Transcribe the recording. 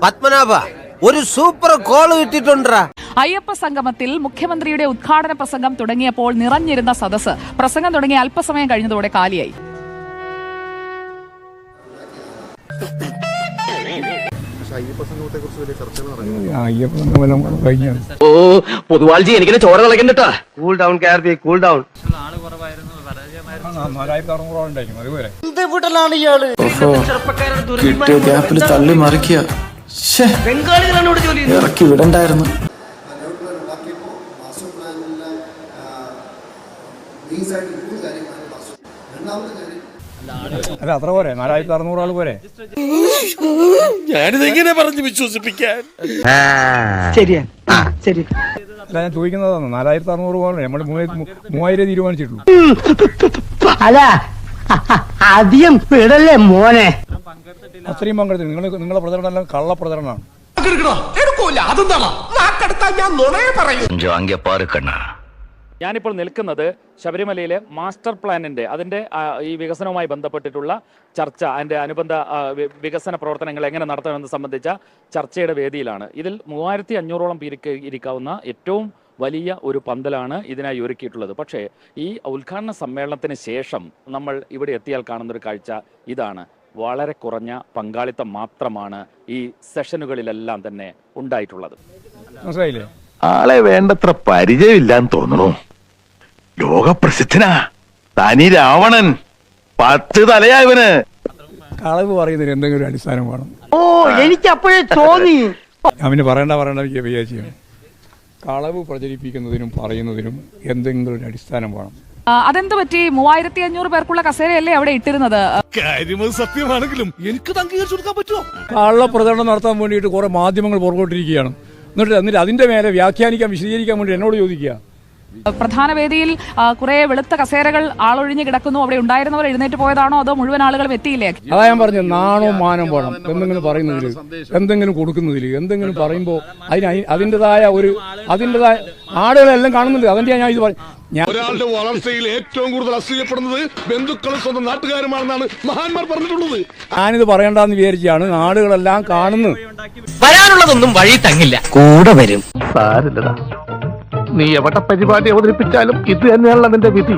പത്മനാഭ ഒരു super call കിട്ടിട്ടുണ്ടാ. Ayyappa സംഗമത്തിൽ മുഖ്യമന്ത്രിയുടെ ഉദ്ഘാടന പ്രസംഗം തുടങ്ങിയപ്പോൾ നിറഞ്ഞിരുന്ന സദസ്സ് പ്രസംഗം തുടങ്ങിയ അല്പസമയം കഴിഞ്ഞതോടെ കാലിയായി. പൊതുവാൾജി എനിക്കിനെ ചോര കളക്കണ്ടട്ടാ. കൂൾ ഡൗൺ കാർബി, കൂൾ ഡൗൺ. കിട്ടിയ ഗ്യാപ്പിൽ തള്ളി മറിക്കുക. ഇറക്കി വിടണ്ടായിരുന്നു. അല്ല അത്ര പോരെ, 4600 ആള് പോരെ? ഞാനിതെങ്ങനെ പറഞ്ഞു വിശ്വസിപ്പിക്കാൻ? അല്ല ഞാൻ ചോദിക്കുന്നതാണ്, 4600 പോലെ നമ്മൾ 3000 തീരുമാനിച്ചിട്ടുള്ളൂ. അല്ല അധികം വിടല്ലേ മോനെ. അത്രയും പങ്കെടുത്തു. നിങ്ങളെ പ്രചരണം എല്ലാം കള്ള പ്രചരണമാണ്. ഞാനിപ്പോൾ നിൽക്കുന്നത് ശബരിമലയിലെ മാസ്റ്റർ പ്ലാനിന്റെ അതിന്റെ ഈ വികസനവുമായി ബന്ധപ്പെട്ടിട്ടുള്ള ചർച്ച, അതിന്റെ അനുബന്ധ വികസന പ്രവർത്തനങ്ങൾ എങ്ങനെ നടത്തണമെന്ന് സംബന്ധിച്ച ചർച്ചയുടെ വേദിയിലാണ്. ഇതിൽ 3500ഓളം പേർക്ക് ഇരിക്കാവുന്ന ഏറ്റവും വലിയ ഒരു പന്തലാണ് ഇതിനായി ഒരുക്കിയിട്ടുള്ളത്. പക്ഷേ ഈ ഉദ്ഘാടന സമ്മേളനത്തിന് ശേഷം നമ്മൾ ഇവിടെ എത്തിയാൽ കാണുന്നൊരു കാഴ്ച ഇതാണ്. വളരെ കുറഞ്ഞ പങ്കാളിത്തം മാത്രമാണ് ഈ സെഷനുകളിലെല്ലാം തന്നെ ഉണ്ടായിട്ടുള്ളത്. മനസ്സിലായില്ലേ? ആളെ വേണ്ടത്ര പരിചയമില്ലാന്ന് തോന്നുന്നു. ലോകപ്രസിദ്ധനാ തനി രാവണൻ, 10 തലയായവന്. കളവ് പറയുന്നതിന് എന്തെങ്കിലും ഒരു അടിസ്ഥാനം വേണം. ഓ എനിക്ക് അപ്പോഴേ തോന്നി. ഞാൻ പിന്നെ പറയണ്ട വിചാരിച്ചു. കളവ് പ്രചരിപ്പിക്കുന്നതിനും പറയുന്നതിനും എന്തെങ്കിലും ഒരു അടിസ്ഥാനം വേണം. അതെന്ത് പറ്റി? 3500 പേർക്കുള്ള കസേരയല്ലേ അവിടെ ഇട്ടിരുന്നത്? കാര്യം സത്യമാണെങ്കിലും എനിക്ക് അംഗീകരിച്ചു കൊടുക്കാൻ പറ്റുമോ? കള്ള പ്രചരണം നടത്താൻ വേണ്ടിയിട്ട് കുറെ മാധ്യമങ്ങൾ പുറകോട്ടിരിക്കുകയാണ്. എന്നിട്ട് അതിന്റെ മേലെ വ്യാഖ്യാനിക്കാൻ, വിശദീകരിക്കാൻ വേണ്ടി എന്നോട് ചോദിക്കുക. പ്രധാന വേദിയിൽ കുറെ വെളുത്ത കസേരകൾ ആളൊഴിഞ്ഞ് കിടക്കുന്നു. അവിടെ ഉണ്ടായിരുന്നവർ എഴുന്നേറ്റ് പോയതാണോ അതോ മുഴുവൻ ആളുകളും എത്തിയില്ലേ? അതാ ഞാൻ പറഞ്ഞു, നാണോ മാനം വേണം. എന്തെങ്കിലും പറയുന്നതിൽ, എന്തെങ്കിലും കൊടുക്കുന്നതിൽ, എന്തെങ്കിലും പറയുമ്പോൾ അതിൻ്റെതായ ആളുകളെല്ലാം കാണുന്നുണ്ട്. അതിന്റെ ഞാൻ ഇത് പറഞ്ഞു. ഒരാളുടെ വളർച്ചയിൽ ഏറ്റവും കൂടുതൽ അസൂയപ്പെടുന്നത് ബന്ധുക്കളും സ്വന്തം നാട്ടുകാരുമാണെന്നാണ് മഹാന്മാർ പറഞ്ഞിട്ടുള്ളത്. ഞാനിത് പറയണ്ടെന്ന് വിചാരിച്ചാണ്. ആളുകളെല്ലാം കാണുന്നു. വരാനുള്ളതൊന്നും വഴി തങ്ങില്ല, കൂടെ വരും. സാരില്ലടാ, നീ എവിടെ പരിപാടി അവതരിപ്പിച്ചാലും ഇത് തന്നെയാണല്ലോ നിന്റെ വിധി.